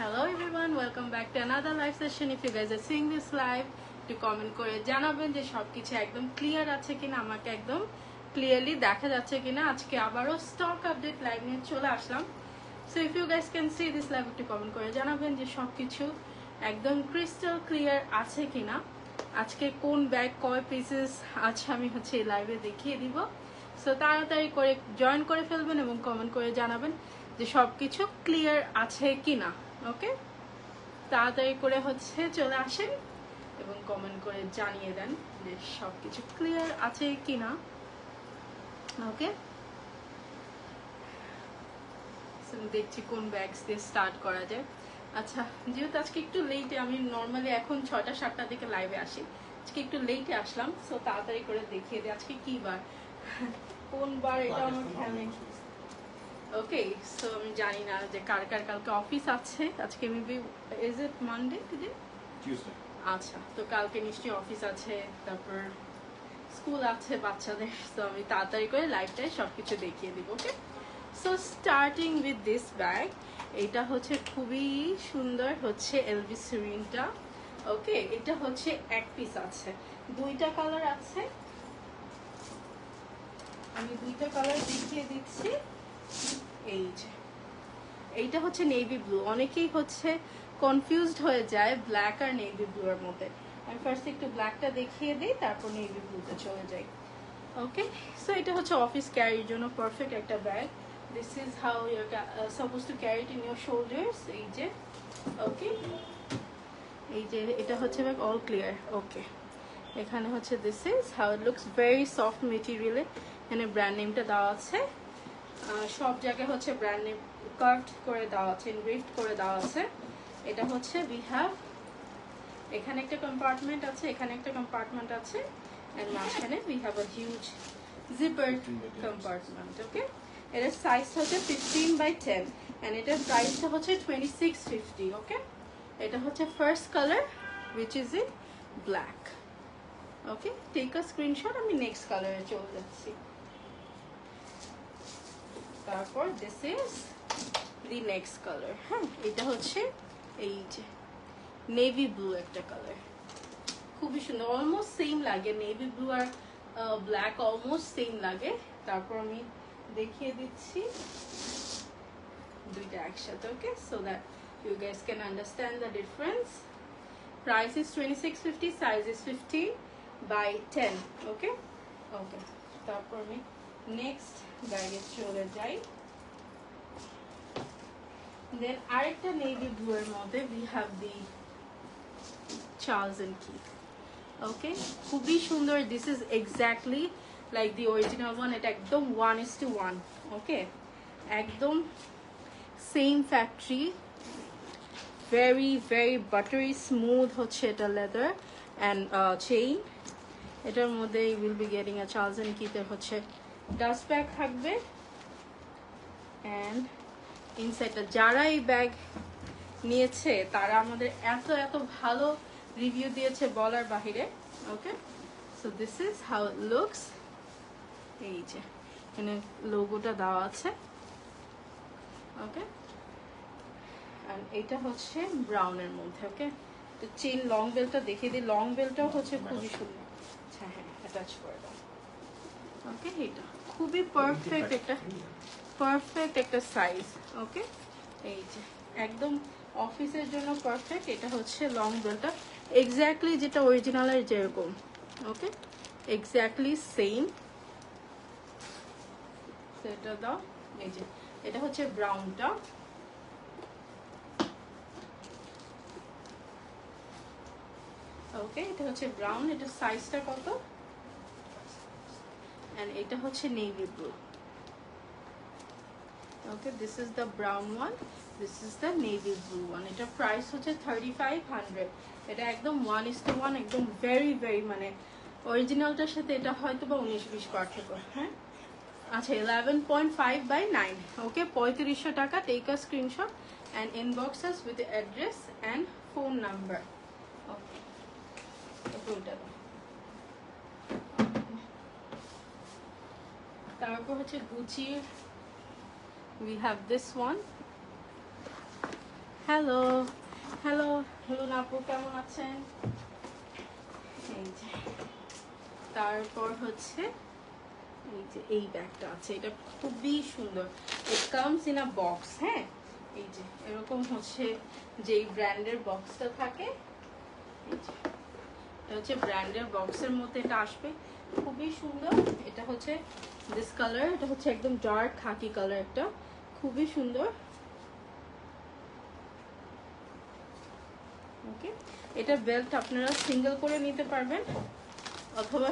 Hello everyone, welcome back to another live session. If you guys are seeing this live, to comment করে জানাবেন যে সবকিছু একদম clear আছে কিনা, আমাকে একদম ক্লিয়ারলি দেখা যাচ্ছে কিনা। আজকে আবারও স্টক আপডেট লাইভ নিয়ে চলে আসলাম। So if you guys can see this live, একটু কমেন্ট করে জানাবেন যে সবকিছু একদম ক্রিস্টাল ক্লিয়ার আছে কিনা। আজকে কোন ব্যাগ কয় পিসেস আছে আমি এই লাইভে দেখিয়ে দিব। সো তাড়াতাড়ি করে জয়েন করে ফেলবেন এবং কমেন্ট করে জানাবেন যে সবকিছু ক্লিয়ার আছে কিনা। ওকে, তাড়াতাড়ি করে চলে আসেন এবং কমেন্ট করে জানিয়ে দেন যে সবকিছু ক্লিয়ার আছে কিনা। ওকে, দেখছি কোন ব্যাগস দিয়ে স্টার্ট করা যায়। আচ্ছা, যেহেতু আজকে একটু লেটে, আমি নর্মালি এখন 6টা-7টার দিকে লাইভে আসি, আজকে একটু লেটে আসলাম। সো তাড়াতাড়ি করে দেখিয়ে দিই আজকে কি বার, কোন বার এটা আমার খেয়াল নেই। ওকে, সো আমি জানি না যে কার কার কালকে অফিস আছে। আজকে maybe is it Monday today? Tuesday. আচ্ছা, তো কালকে নিশ্চয়ই অফিস আছে, তারপর স্কুল আছে বাচ্চাদের। সো আমি তাড়াতাড়ি করে লাইভটায় সবকিছু দেখিয়ে দিব। Okay, so starting with this bag. এটা খুবই সুন্দর এলভি সিরিনটা। ওকে, এটা এক পিস আছে, দুইটা কালার আছে। আমি দুইটা কালার দেখিয়ে দিচ্ছি। এই যে এইটা নেভি ব্লু। অনেকেই কনফিউজড হয়ে যায় ব্ল্যাক আর নেভি ব্লু এর মধ্যে। আমি ফার্স্ট একটু ব্ল্যাকটা দেখিয়ে দিই, তারপর নেভি ব্লুতে চলে যাই। ওকে, সো এটা অফিস ক্যারির জন্য পারফেক্ট একটা bag. This is how you are suppose to carry it in your shoulders. এই যে ওকে, এই যে এটা ব্যাগ অল ক্লিয়ার। ওকে, এখানে this is how it looks, very soft মেটেরিয়ালে। এখানে ব্র্যান্ড নেমটা দেওয়া আছে, সব জায়গায় ব্র্যান্ড নেম কার্ভড করে দেওয়া আছে, এনগ্রেভড করে দেওয়া আছে। এটা উই হ্যাভ এখানে একটা কম্পার্টমেন্ট আছে, এখানে একটা কম্পার্টমেন্ট আছে, এন্ড মাঝখানে we have a huge zipper compartment. Okay, এটার সাইজটা 15x10 এন্ড এটার প্রাইসটা 2650। ওকে, এটা first colour which is in black. Okay, take a screenshot. আমি নেক্সট কালারে চলে যাচ্ছি। তারপর this is the next colour. হ্যাঁ, এটা এই যে নেভি ব্লু একটা কালার, খুবই সুন্দর, অলমোস্ট সেম লাগে। নেভি ব্লু আর ব্ল্যাক অলমোস্ট সেম লাগে। তারপর আমি দেখিয়ে দিচ্ছি দুইটা একসাথে। Okay, so that you guys can understand the difference. Price is 2650, size is 15x10। Okay okay, তারপর আমি নেক্সট ব্যাগে চলে যাই। দেন আরেকটা নেভি ব্লু এর মধ্যে we have the Charles and Keith. Okay, খুবই সুন্দর। This is exactly like the original one. এটা একদম 1:1। ওকে, একদম same factory, very very buttery smooth এটা লেদার অ্যান্ড চেইন। এটার মধ্যে will be getting a Charles and কিথের ডাস্ট ব্যাগ থাকবে। অ্যান্ড ইনসাইডটা, যারা এই ব্যাগ নিয়েছে তারা আমাদের এত এত ভালো রিভিউ দিয়েছে বলার বাহিরে। Okay, so this is how it looks. এই যে এখানে লোগোটা দেওয়া আছে। ওকে, আর এটা ব্রাউনের মধ্যে। ওকে, তো চেইন লং বেলটা দেখিয়ে দিই। লং বেলটাও খুবই সুন্দর। আচ্ছা হ্যাঁ, অ্যাটাচ করে দাও। ওকে, এটা খুবই পারফেক্ট একটা সাইজ। ওকে, এই যে একদম অফিসের জন্য পারফেক্ট। এটা লং বেলটা এক্স্যাক্টলি যেটা অরিজিনালের যেরকম। ওকে, এক্স্যাক্টলি সেম। সেটা দাও। এই যে এটা ব্রাউনটা। ওকে, এটা ব্রাউন। এটা সাইজটা কত? এন্ড এটা navy blue. Okay, this is the brown one, this is the navy blue one. এটা প্রাইস 3500। এটা একদম 1:1, একদম ভেরি ভেরি, মানে অরিজিনালটার সাথে এটা হয়তো বা 19-20 পার্থক্য। হ্যাঁ, আচ্ছা 11.5/9। ওকে, 3500 টাকা। Take a screenshot and inbox us with address and phone number. Okay, তারপর গুচির we have this one. Hello hello hello আপু, কেমন আছেন? এই যে তারপর হচ্ছে এই যে এই ব্যাগটা আছে, এটা খুবই সুন্দর। It comes in a box. হ্যাঁ, এই যে এরকম হচ্ছে যেই ব্র্যান্ডের বক্সটা থাকে, এই যে এটা হচ্ছে ব্র্যান্ডের বক্সের মধ্যে এটা আসবে, খুবই সুন্দর। এটা হচ্ছে দিস কালার, এটা হচ্ছে একদম ডার্ক খাকি কালার, একটা খুবই সুন্দর। ওকে, এটা বেল্ট আপনারা সিঙ্গেল করে নিতে পারবেন অথবা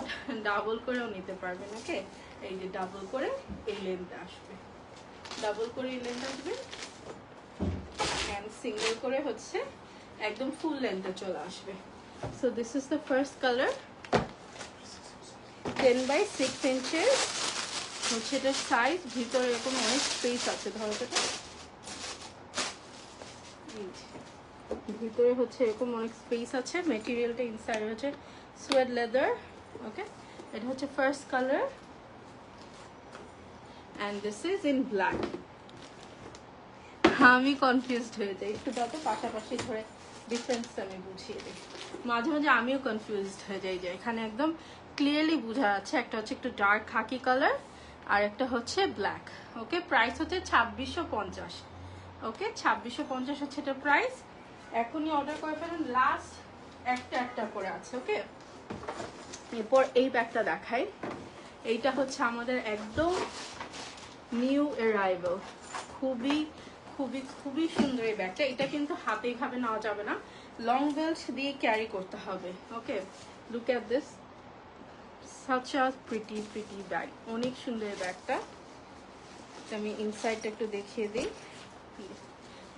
ডাবল করেও নিতে পারবেন। ওকে, এই যে ডাবল করে এই লেন্থ আসবে, ডাবল করে এই লেন্থ আসবে, এন্ড সিঙ্গেল করে হচ্ছে একদম ফুল লেন্থে চলে আসবে। So this is the first colour, 10 by 6 inches হচ্ছে এটার সাইজ। ভিতরে এরকম অনেক স্পেস আছে, ধরো এটা ভিতরে হচ্ছে এরকম অনেক স্পেস আছে। মেটেরিয়ালটা ইনসাইড হচ্ছে সুয়েড লেদার। ওকে, এটা হচ্ছে first colour and this is in black. আমি কনফিউজড হয়ে যাই, একটু যত পাশাপাশি ধরে ডিফারেন্সটা আমি বুঝিয়ে দিই। মাঝে মাঝে আমিও কনফিউজড হয়ে যাই, যে এখানে একদম ক্লিয়ারলি বোঝা যাচ্ছে একটা হচ্ছে একটু ডার্ক খাকি কালার আর একটা হচ্ছে ব্ল্যাক। ওকে, প্রাইস হচ্ছে 2650। ওকে, 2650 হচ্ছে এটা প্রাইস। এখনই অর্ডার করে ফেলুন, লাস্ট একটা করে আছে। ওকে, এরপর এই ব্যাগটা দেখাই। এইটা হচ্ছে আমাদের একদম নিউ অ্যারাইভাল, খুবই খুবই খুবই সুন্দর এই ব্যাগটা। এটা কিন্তু হাতে এইভাবে নেওয়া যাবে না, লং বেল্ট দিয়ে ক্যারি করতে হবে। Okay, look at this, such a pretty bag, অনেক সুন্দর এই ব্যাগটা। আমি ইনসাইডটা একটু দেখিয়ে দিই।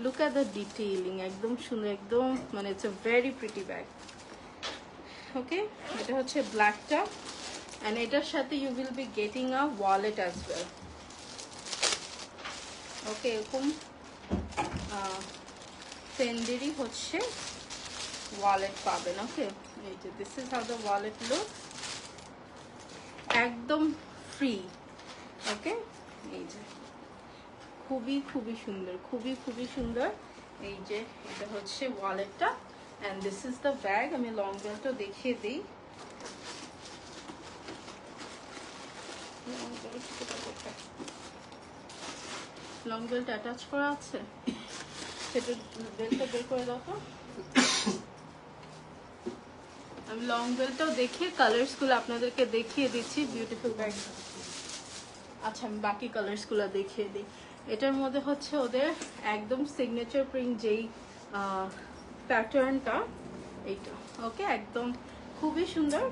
লুক অ্যাট দ্য ডিটেইলিং, একদম সুন্দর, একদম মানে it's a very pretty bag. Okay, এটা হচ্ছে ব্ল্যাকটা অ্যান্ড এটার সাথে you will be getting a wallet as well. Okay, এরকম ফেন্ডেরই হচ্ছে ওয়ালেট পাবেন। ওকে, এই যে this is how the wallet look, একদম ফ্রি। ওকে, এই যে খুবই সুন্দর, খুবই সুন্দর। এই যে এটা হচ্ছে ওয়ালেটটা and this is the bag. আমি লং বেল্টও দেখিয়ে দিই। লং বেল্ট অ্যাটাচ করা আছে, সেটা বেল্টটা বের করে দাও তো। আমি লং বেল্টটাও দেখিয়ে কালার্সগুলো আপনাদেরকে দেখিয়ে দিচ্ছি। Beautiful bag. আচ্ছা, আমি বাকি কালার্সগুলো দেখিয়ে দিই। এটার মধ্যে হচ্ছে ওদের একদম সিগনেচার প্রিন্ট যেই প্যাটার্নটা, এইটা। ওকে, একদম খুবই সুন্দর।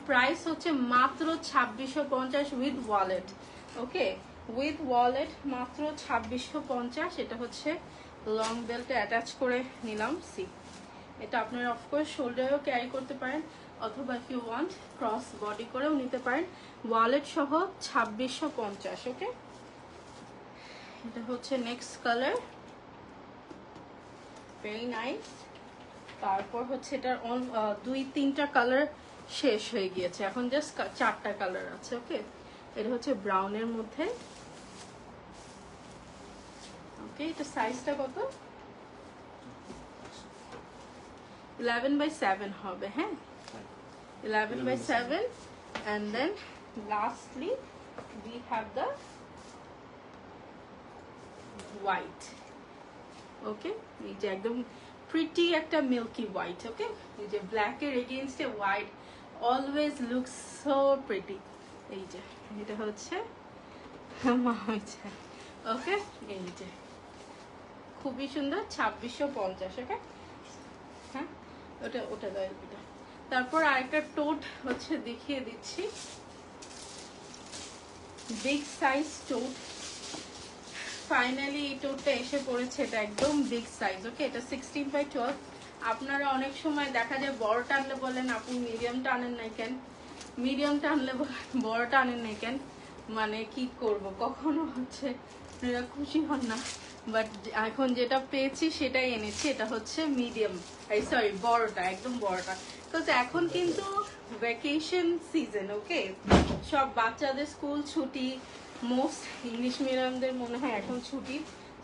প্রাইস হচ্ছে মাত্র 2650 with wallet. Okay, with wallet মাত্র 2650। এটা হচ্ছে লং বেল্টে অ্যাটাচ করে নিলাম। সি, এটা আপনারা অফকোর্স শোল্ডারেও ক্যারি করতে পারেন অথবা if you want cross body করেও নিতে পারেন। ওয়ালেট সহ 2650। ওকে, এটা হচ্ছে নেক্সট কালার, ভেরি নাইস। তারপর হচ্ছে এটার 2-3টা কালার শেষ হয়ে গিয়েছে, এখন জাস্ট 4টা কালার আছে। ওকে, এটা হচ্ছে ব্রাউনের মধ্যে। ওকে, এটা সাইজটা কত? 11 by 7 হবে। হ্যাঁ, 11 by 7 and then lastly we have the white. ওকে, এই যে একদম প্রিটি একটা মিল্কি হোয়াইট। ওকে, এই যে ব্ল্যাক এর এগেইনস্টে white always looks so pretty. এই যে এটা হচ্ছে ওকে, এই যে খুবই সুন্দর, 2650। ওকে, হ্যাঁ, ওটা দেয় এটা। তারপর আরেকটা টোট হচ্ছে দেখিয়ে দিচ্ছি, বিগ সাইজ টোট। ফাইনালি এই টোটটা এসে পড়েছে, এটা একদম বিগ সাইজ। ওকে, এটা 16 by 12। আপনারা অনেক সময় দেখা যায় বড়টা আনলে বলেন আপনি মিডিয়ামটা আনেন নাই কেন, মিডিয়ামটা আনলে বলেন বড়টা আনেন নাই কেন, মানে কি করব, কখনো হচ্ছে আপনারা খুশি হন না। বাট এখন যেটা পেয়েছি সেটাই এনেছি, এটা হচ্ছে মিডিয়াম, সরি বড়টা, একদম বড়টা। তো এখন কিন্তু ভ্যাকেশন সিজন। ওকে, সব বাচ্চাদের স্কুল ছুটি, মোস্ট ইংলিশ মিডিয়ামদের মনে হয় এখন ছুটি,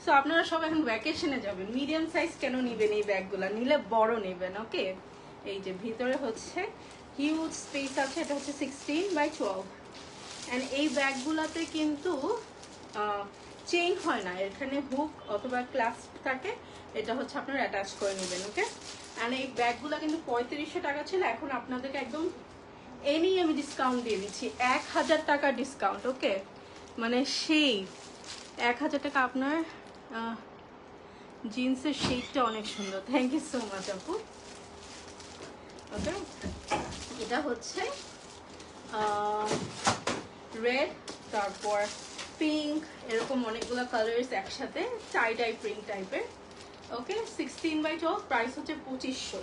সো আপনারা সব এখন ভ্যাকেশনে যাবেন, মিডিয়াম সাইজ কেন নেবেন এই ব্যাগগুলো, নিলে বড় নেবেন। ওকে, এই যে ভিতরে হচ্ছে হিউজ স্পেস আছে, এটা হচ্ছে 16x12 অ্যান্ড এই ব্যাগগুলোতে কিন্তু চেইন হয় না, এখানে হুক অথবা ক্লাস্প থাকে, এটা হচ্ছে আপনারা অ্যাটাচ করে নেবেন। ওকে, অ্যান্ড এই ব্যাগগুলো কিন্তু 3500 টাকা ছিল, এখন আপনাদেরকে একদম এনেই আমি ডিসকাউন্ট দিয়ে দিচ্ছি, 1000 টাকা ডিসকাউন্ট। ওকে, মানে সেই 1000 টাকা আপনার জিন্সের শেডটা অনেক সুন্দর, থ্যাংক ইউ সো মাচ আপু। ওকে, এটা হচ্ছে রেড, তারপর পিঙ্ক, এরকম অনেকগুলো কালার্স একসাথে, টাই টাইপ প্রিন্ট টাইপের। ওকে, 16x12, প্রাইস হচ্ছে 2500।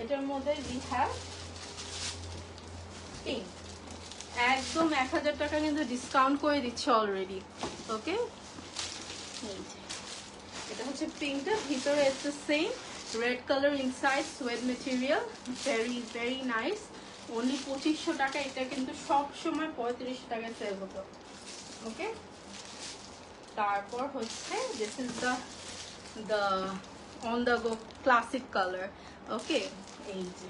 এটার মধ্যে উই হ্যাভ পিঙ্ক, একদম 1000 টাকা কিন্তু ডিসকাউন্ট করে দিচ্ছে অলরেডি। ওকে, এটা হচ্ছে পিঙ্কটা, ভিতরে it's the same red colour inside, সোয়েড material, very very nice, only 2500 টাকা। এটা কিন্তু সব সময় 3500 টাকায় সেল হতো। ওকে, তারপর হচ্ছে this is the on the go classic colour. Okay, এই যে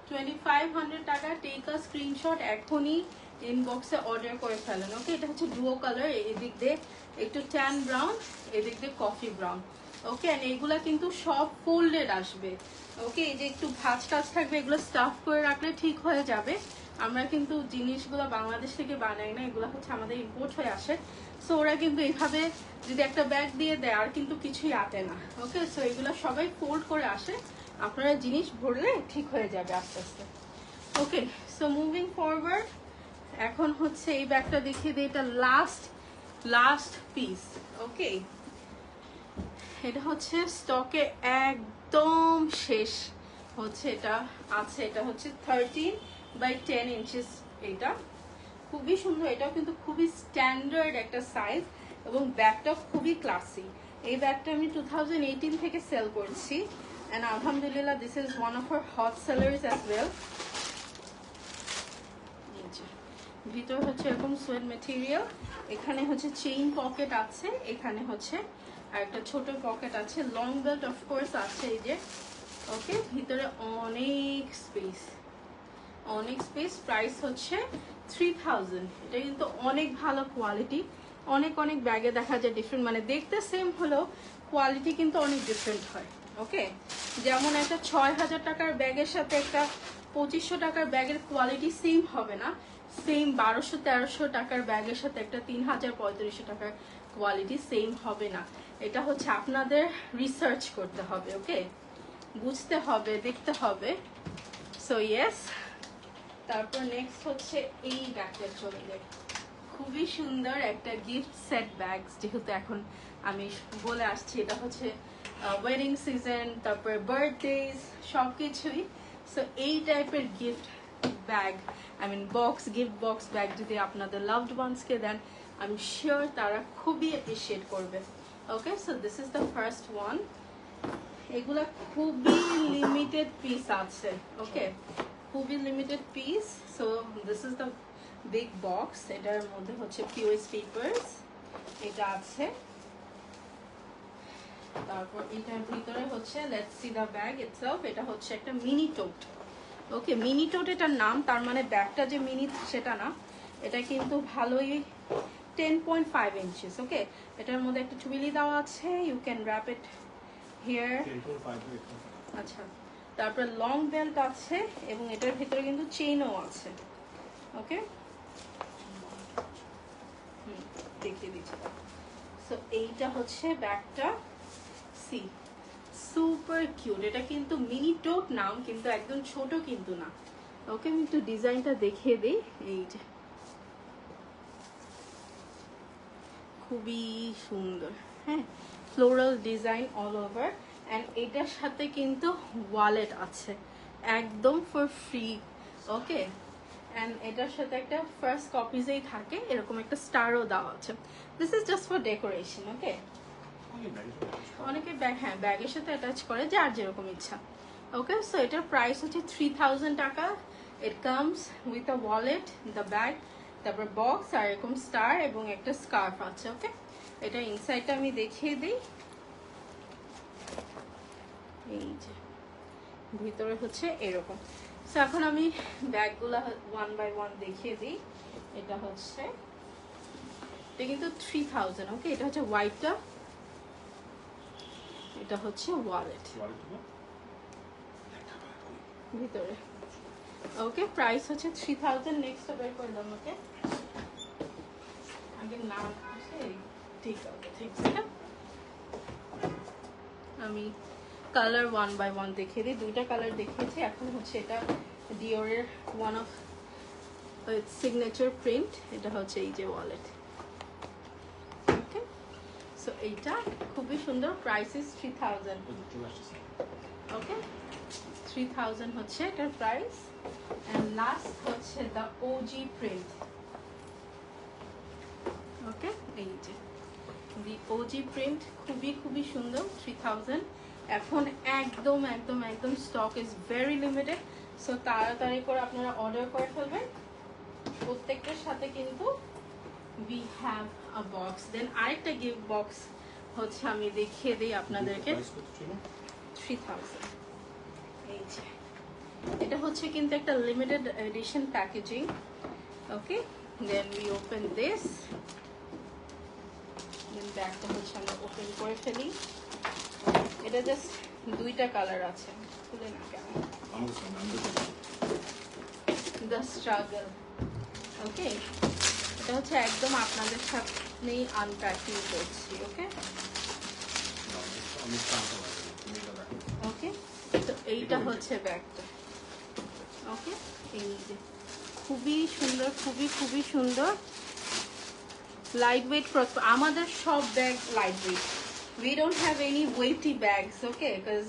2500 টাকা, টেক আ স্ক্রিনশট, এখনই ইনবক্সে অর্ডার করে ফেলেন। ওকে, এটা হচ্ছে ডুও কালার, এদিক দিয়ে একটু ট্যান ব্রাউন, এদিক দিয়ে কফি ব্রাউন। ওকে, আর এইগুলা কিন্তু সব ফোল্ডেড আসবে। ওকে, এই যে একটু ভাঁজ টাজ থাকবে, এগুলো স্টাফ করে রাখলে ঠিক হয়ে যাবে। আমরা কিন্তু জিনিসগুলো বাংলাদেশ থেকে বানাই না, এগুলো হচ্ছে আমাদের ইম্পোর্ট হয়ে আসে। সো ওরা কিন্তু এইভাবে যদি একটা ব্যাগ দিয়ে দেয় আর কিন্তু কিছুই আটে না। ওকে, সো এগুলো সবাই ফোল্ড করে আসে, আপনারা জিনিস ভরলে ঠিক হয়ে যাবে আস্তে আস্তে। ওকে, সো মুভিং ফরওয়ার্ড, এখন হচ্ছে এই ব্যাগটা দেখিয়ে দিই, এটা লাস্ট পিস। ওকে, এটা হচ্ছে স্টকে একদম শেষ হচ্ছে, এটা আছে, এটা হচ্ছে 13x10 ইঞ্চিস, এটা খুবই সুন্দর, এটাও কিন্তু খুবই স্ট্যান্ডার্ড একটা সাইজ এবং ব্যাগটা খুবই ক্লাসি। এই ব্যাগটা আমি 2018 থেকে সেল করছি অ্যান্ড আলহামদুলিল্লাহ this is one of our hot sellers as well. ভিতর হচ্ছে এরকম সোয়েড মেটেরিয়াল, এখানে হচ্ছে চেইন পকেট আছে, এখানে হচ্ছে আর একটা ছোট পকেট আছে, লং বেল্ট অফকোর্স আছে এই যে। ওকে, ভিতরে অনেক স্পেস, প্রাইস হচ্ছে 3000। এটা কিন্তু অনেক ভালো কোয়ালিটি, অনেক ব্যাগে দেখা যায় ডিফারেন্ট, মানে দেখতে সেম হলেও কোয়ালিটি কিন্তু অনেক ডিফারেন্ট হয়। ওকে, যেমন একটা 6000 টাকার ব্যাগের সাথে একটা 2500 টাকার ব্যাগের কোয়ালিটি সেম হবে না, সেম 1200-1300 টাকার ব্যাগের সাথে একটা 3000-3500 টাকার কোয়ালিটি সেম হবে না। এটা হচ্ছে আপনাদের রিসার্চ করতে হবে। ওকে, বুঝতে হবে, দেখতে হবে। সো ইয়েস, তারপর নেক্সট হচ্ছে এই ব্যাগটা চলে যায়, খুবই সুন্দর একটা গিফট সেট ব্যাগ, যেহেতু এখন আমি বলে আসছি এটা হচ্ছে ওয়েডিং সিজন, তারপর বার্থডেজ সব কিছুই। সো এই টাইপের gift bag, I mean box, gift box bag যদি আপনাদের লাভড ওয়ান্সকে দেন, আমি শিওর তারা খুবই অ্যাপ্রিসিয়েট করবে। Okay, so this is the first one, এগুলা খুবই লিমিটেড পিস আছে। ওকে, খুবই limited piece. So this is the big box, এটার মধ্যে হচ্ছে পিওএস পেপারস এটা আছে, তারপর এটার ভিতরে হচ্ছে let's see the bag itself, এটা হচ্ছে একটা মিনি টোট। ওকে, মিনি টোট এটার নাম, তার মানে ব্যাগটা যে মিনি সেটা না, এটা কিন্তু ভালোই 10.5 ইঞ্চিস। ওকে, এটার মধ্যে একটা টুইলি দেওয়া আছে, you can wrap it here. আচ্ছা, তারপর লং বেল্ট আছে এবং এটার ভিতরে কিন্তু চেইনও আছে। ওকে, দেখতে দিচ্ছি। সো এইটা হচ্ছে ব্যাগটা, সি সুপার কিউট, এটা কিন্তু মিনি টোট নাম, কিন্তু একদম ছোট কিন্তু না। ওকে, আমি একটু ডিজাইনটা দেখিয়ে দিই, এই যে খুবই সুন্দর, হ্যাঁ, floral design all over, and এটার সাথে কিন্তু ওয়ালেট আছে একদম ফর ফ্রি। ওকে, অ্যান্ড এটার সাথে একটা ফার্স্ট কপিজেই থাকে এরকম একটা স্টারও দেওয়া আছে, this is just for decoration. Okay, অনেকে ব্যাগ, হ্যাঁ, ব্যাগের সাথে অ্যাটাচ করে যার যেরকম ইচ্ছা। ওকে, সো এটার প্রাইস হচ্ছে 3000 টাকা, it comes with a wallet, the bag তারপর বক্স আর এরকম স্টার এবং একটা স্কার্ফ আছে। ওকে, এটা ইনসাইডটা আমি দেখিয়ে দিই। এই যে ভিতরে হচ্ছে এরকম। সো এখন আমি ব্যাগগুলা 1 বাই 1 দেখিয়ে দিই। এটা হচ্ছে, এটা কিন্তু 3000। ওকে, এটা হচ্ছে হোয়াইটটা, এটা হচ্ছে ওয়ালেট ভিতরে। ওকে, প্রাইস হচ্ছে 3000। নেক্সট বের করে দাম। ওকে, আগে নাম আছে, ঠিক আছে, ঠিক আছে। আমি কালার 1 বাই 1 দেখিয়ে দিই। দুইটা কালার দেখিয়েছি, এখন হচ্ছে এটা ডিওরের ওয়ান অফ সিগনেচার প্রিন্ট। এটা হচ্ছে এই যে ওয়ালেট। ওকে, সো এইটা খুবই সুন্দর। Price is 3000। ওকে, 3000 হচ্ছে এটার প্রাইস। এন্ড লাস্ট হচ্ছে দ্য ওজি প্রিন্ট। ওকে, এই যে দি ওজি প্রিন্ট, খুবই খুবই সুন্দর। 3000। এখন একদম একদম একদম stock is very limited. So তাড়াতাড়ি করে আপনারা অর্ডার করে ফেলবেন। প্রত্যেকটার সাথে কিন্তু we have a box, then আরেকটা গিফট বক্স হচ্ছে আমি দেখিয়ে দিই আপনাদেরকে। 3000। এই যে এটা হচ্ছে কিন্তু একটা limited edition packaging. Okay, then we open this, then ব্যাগটা হচ্ছে আমরা ওপেন করে ফেলি। এটা জাস্ট দুইটা কালার আছে, খুলে না কেন, দ্য স্ট্রাগল। ওকে, এটা হচ্ছে একদম আপনাদের সামনেই আনপ্যাকিং করছি। ওকে, ওকে, তো এইটা হচ্ছে ব্যাগটা। ওকে, এই যে খুবই সুন্দর, খুবই খুবই সুন্দর। লাইট ওয়েট, আমাদের সব bag light weight. We don't have any ওয়েটি bags. Okay, because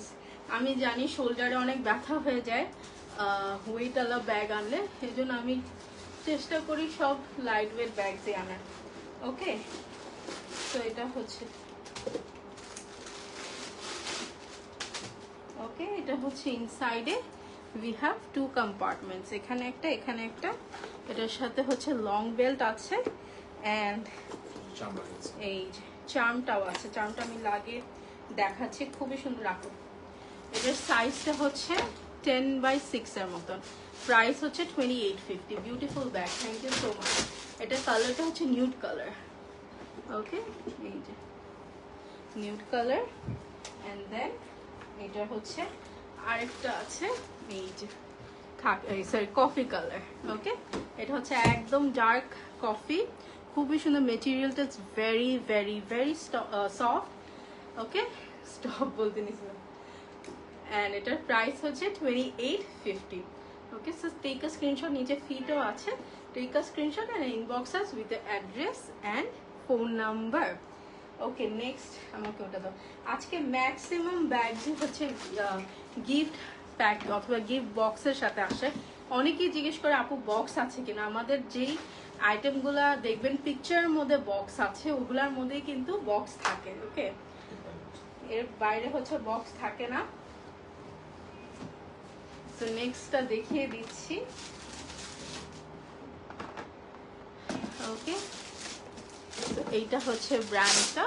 আমি জানি শোল্ডারে অনেক ব্যথা হয়ে যায় ওয়েটওয়ালা ব্যাগ আনলে, এই জন্য আমি চেষ্টা করি সব লাইট ওয়েট ব্যাগসই আনার। ওকে, তো এটা হচ্ছে, ওকে, এটা হচ্ছে ইনসাইডে উই হ্যাভ 2 কম্পার্টমেন্টস, এখানে একটা, এখানে একটা। এটার সাথে হচ্ছে লং বেল্ট আছে অ্যান্ড এই চার্মটাও আছে। চার্মটা আমি লাগিয়ে দেখাচ্ছি, খুবই সুন্দর। রাখো, এটার সাইজটা হচ্ছে 10 বাই 6 এর মতন। প্রাইস হচ্ছে 2850। Beautiful bag, thank you so much. এটার কালারটা হচ্ছে নিউড কালার। ওকে, এই যে নিউড কালার। অ্যান্ড দেন এটা হচ্ছে আরেকটা আছে, এই যে সরি কফি কালার। ওকে, এটা হচ্ছে একদম ডার্ক কফি, খুবই সুন্দর। মেটেরিয়ালটা very very very soft. Okay, stop বলতে নিছিলাম। অ্যান্ড এটার প্রাইস হচ্ছে 2850। Okay, so take a screenshot, নিচে ফিটও আছে। Take a screenshot and inbox us with the address and phone number. Okay, next আমাকে ওটা দাও। আজকে ম্যাক্সিমাম ব্যাগই হচ্ছে গিফট প্যাক অথবা গিফট বক্সের সাথে আসে। অনেকেই জিজ্ঞেস করে আপু বক্স আছে কিনা। আমাদের যেই আইটেমগুলা দেখবেন পিকচারের মধ্যে বক্স আছে, ওগুলার মধ্যেই কিন্তু বক্স থাকে। ওকে, এর বাইরে হচ্ছে বক্স থাকে না। তো নেক্সটটা দেখিয়ে দিচ্ছি। ওকে, তো এইটা হচ্ছে ব্র্যান্ডটা,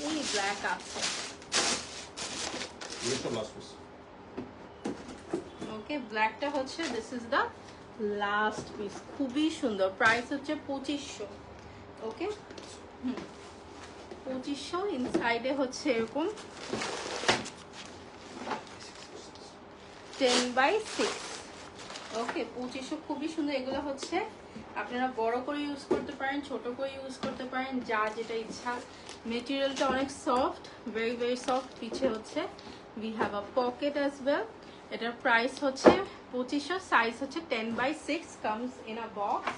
এই ব্ল্যাক আছে। ওকে, ব্ল্যাকটা হচ্ছে this is the last piece, খুবই সুন্দর। প্রাইস হচ্ছে 2500। ওকে, 2500। ইনসাইডে হচ্ছে এরকম 10 বাই 6। ওকে, 2500, খুবই সুন্দর। এগুলো হচ্ছে আপনারা বড় করে ইউজ করতে পারেন, ছোট করে ইউজ করতে পারেন, যা যেটা ইচ্ছা। মেটেরিয়ালটা অনেক সফট, ভেরি ভেরি সফট। পিছে হচ্ছে we have a pocket as well. এটার প্রাইস হচ্ছে 2500। সাইজ হচ্ছে 10 by 6, comes in a box.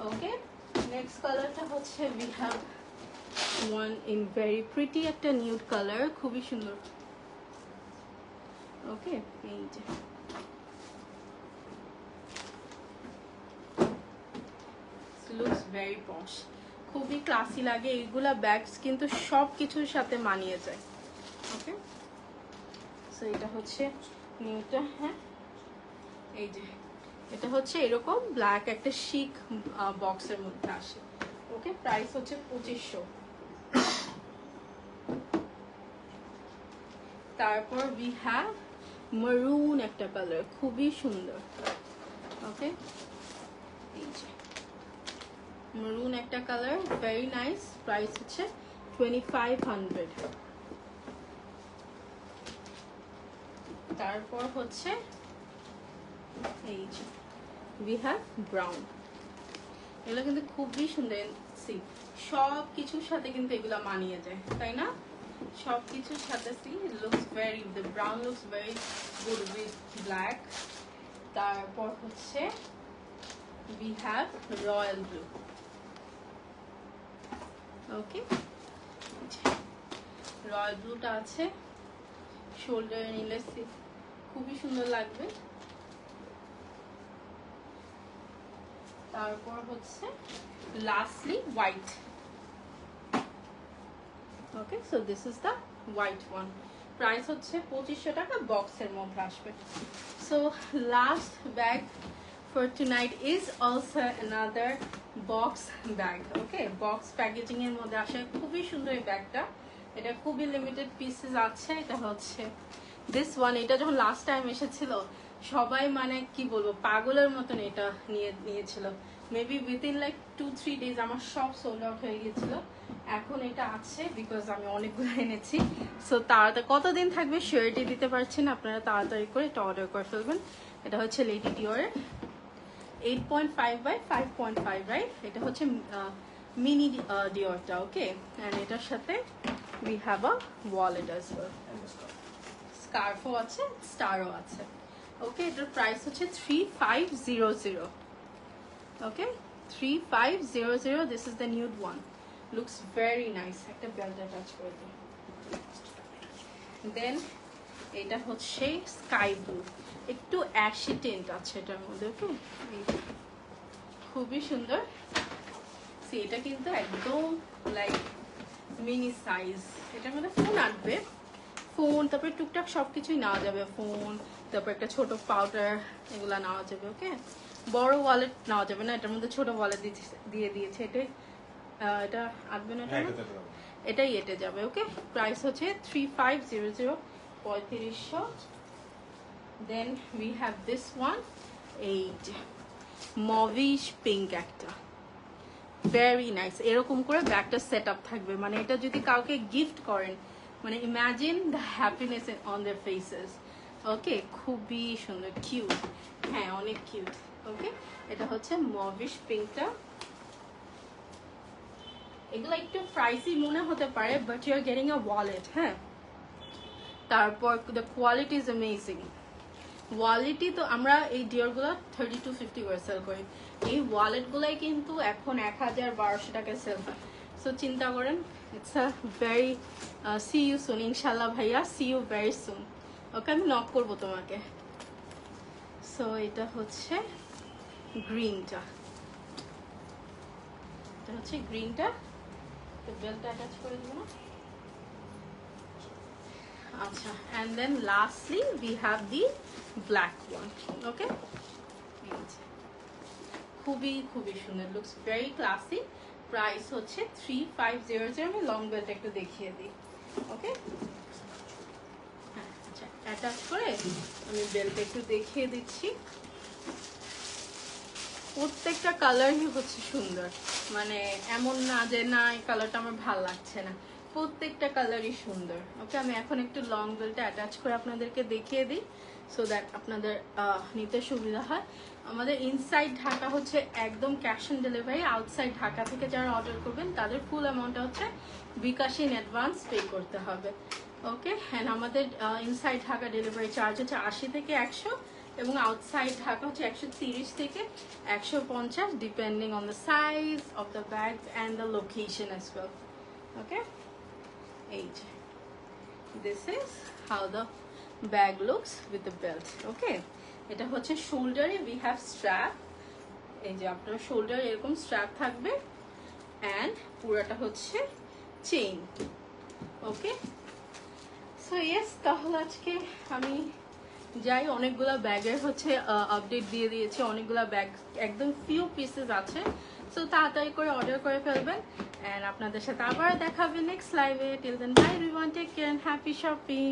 Okay, next কালারটা হচ্ছে we have one in very pretty, একটা নিউড কালার, খুবই সুন্দর। ওকে, এই যে লুকস ভেরি পশ, খুবই ক্লাসি লাগে। এইগুলা ব্যাগস কিন্তু সব কিছুর সাথে মানিয়ে যায়। ওকে, সো এটা হচ্ছে নিউটা। হ্যাঁ, এই যে এটা হচ্ছে এরকম ব্ল্যাক একটা শিক বক্সের মধ্যে আসে। ওকে, প্রাইস হচ্ছে 2500। তারপর উই হ্যাভ মারুন একটা কালার, খুবই সুন্দর। ওকে, মারুন একটা কালার, ভেরি নাইস। প্রাইস হচ্ছে 2500। তারপর হচ্ছে এই যে উই হ্যাভ ব্রাউন। এগুলো কিন্তু খুবই সুন্দর। সি সব কিছুর সাথে কিন্তু এগুলো মানিয়ে যায়, তাই না? সব কিছুর সাথে she looks very, the brown looks very good with black. তারপর হচ্ছে we have royal blue. Okay, royal ব্লুটা আছে, শোল্ডারে নিলে খুবই সুন্দর লাগবে। তারপর হচ্ছে lastly white. Okay, so this is the white one. Price হচ্ছে 2500 টাকা, বক্সের মধ্যে আসবে। So last bag for tonight is also another box bag. Okay, box packaging এর মধ্যে আসে, খুবই সুন্দর এই ব্যাগটা। এটা খুবই লিমিটেড পিসেস আছে। এটা হচ্ছে দিস ওয়ান। এটা যখন লাস্ট টাইম এসেছিল সবাই মানে কি বলবো পাগলের মতন এটা নিয়েছিল। মেবি উইথিন লাইক 2-3 ডেজ আমার সব সোল্ড আউট হয়ে গিয়েছিল। এখন এটা আছে বিকজ আমি অনেকগুলো এনেছি। সো তাড়াতাড়ি কতদিন থাকবে শিওরিটি দিতে পারছি না, আপনারা তাড়াতাড়ি করে এটা অর্ডার করে ফেলবেন। এটা হচ্ছে লেডি ডিওরের 8.5 by 5.5, রাইট? এটা হচ্ছে মিনি ডিওরটা। ওকে, অ্যান্ড এটার সাথে we have a wallet as well, স্কার্ফও আছে, স্টারও আছে। ওকে, এটার প্রাইস হচ্ছে 3500। Okay, 3500। This is the nude one, looks very nice. একটা বেল্ট অ্যাটাচ করে দিই। দেন এটা হচ্ছে স্কাই ব্লু, একটু অ্যাশি টেন্ট আছে এটার মধ্যে। ওকে, খুবই সুন্দর। এটা কিন্তু একদম লাইক মিনি সাইজ। এটার মধ্যে ফোন আসবে, ফোন, তারপরে টুকটাক সবকিছুই নেওয়া যাবে। ফোন, তারপর একটা ছোট পাউডার, এগুলা নেওয়া যাবে। ওকে, বড় ওয়ালেট নেওয়া যাবে না, এটার মধ্যে ছোট ওয়ালেট দিয়ে দিয়েছে। এটা আসবে না, এটাই এটে যাবে। ওকে, প্রাইস হচ্ছে 3500, 3500। Then we have this one, এই মভিশ পিঙ্ক একটা, ভেরি নাইস। এরকম করে ব্যাগটা সেট আপ থাকবে, মানে এটা যদি কাউকে গিফট করেন, মানে imagine the happiness on their faces. Okay, খুবই সুন্দর, কিউট, হ্যাঁ অনেক কিউট। ওকে, এটা হচ্ছে মভিশ পিঙ্কটা। এগুলো একটু প্রাইসি মনে হতে পারে, but you are getting a wallet. হ্যাঁ, তারপর দ্য কোয়ালিটি ইজ অ্যামেজিং। ওয়ালেটই তো আমরা এই ডিওরগুলো 3250 করে সেল করি, এই ওয়ালেটগুলাই কিন্তু এখন 1000-1200 টাকায় সেল হয়। সো চিন্তা করেন, it's a very see you soon ইনশাল্লাহ ভাইয়া, see you very soon. Okay, আমি নক করবো তোমাকে। সো এটা হচ্ছে গ্রিনটা, এটা হচ্ছে গ্রিনটা। তো বেলটা অ্যাটাচ করে দেবো না। আচ্ছা, and then lastly we have the black one. Okay, খুবই খুবই সুন্দর, লুকস ভেরি ক্লাসি। প্রাইস হচ্ছে 3500। আমি লং বেল্ট একটু দেখিয়ে দিই। ওকে, হ্যাঁ, আচ্ছা, অ্যাটাচ করে আমি বেল্ট একটু দেখিয়ে দিচ্ছি। প্রত্যেকটা কালারই হচ্ছে সুন্দর, মানে এমন না যে না এই কালারটা আমার ভালো লাগছে না, প্রত্যেকটা কালারই সুন্দর। ওকে, আমি এখন একটু লং বেল্টটা অ্যাটাচ করে আপনাদেরকে দেখিয়ে দিই, সো দ্যাট আপনাদের নিতে সুবিধা হয়। আমাদের ইনসাইড ঢাকা হচ্ছে একদম cash on delivery. Outside Dhaka থেকে যারা অর্ডার করবেন তাদের ফুল অ্যামাউন্টটা হচ্ছে বিকাশে ইন অ্যাডভান্স পে করতে হবে। ওকে, অ্যান্ড আমাদের ইনসাইড ঢাকা ডেলিভারি চার্জ হচ্ছে 80 থেকে 100, এবং আউটসাইড ঢাকা হচ্ছে 130 থেকে 150, depending on the size of the bag and the location as well. Okay, এই যে this is how the bag looks with the belt. Okay, এটা হচ্ছে শোল্ডারে উই হ্যাভ স্ট্র্যাপ। এই যে আপনার শোল্ডারে এরকম স্ট্র্যাপ থাকবে, অ্যান্ড পুরোটা হচ্ছে চেইন। ওকে, সো ইয়েস, তাহলে আজকে আমি যাই, অনেকগুলো ব্যাগের হচ্ছে আপডেট দিয়ে দিয়েছি, অনেকগুলো ব্যাগ একদম ফিউ পিসেস আছে, সো তাড়াতাড়ি করে অর্ডার করে ফেলবেন। অ্যান্ড আপনাদের সাথে আবার দেখা হবে নেক্সট লাইভে। Till then bye everyone, take care and happy shopping.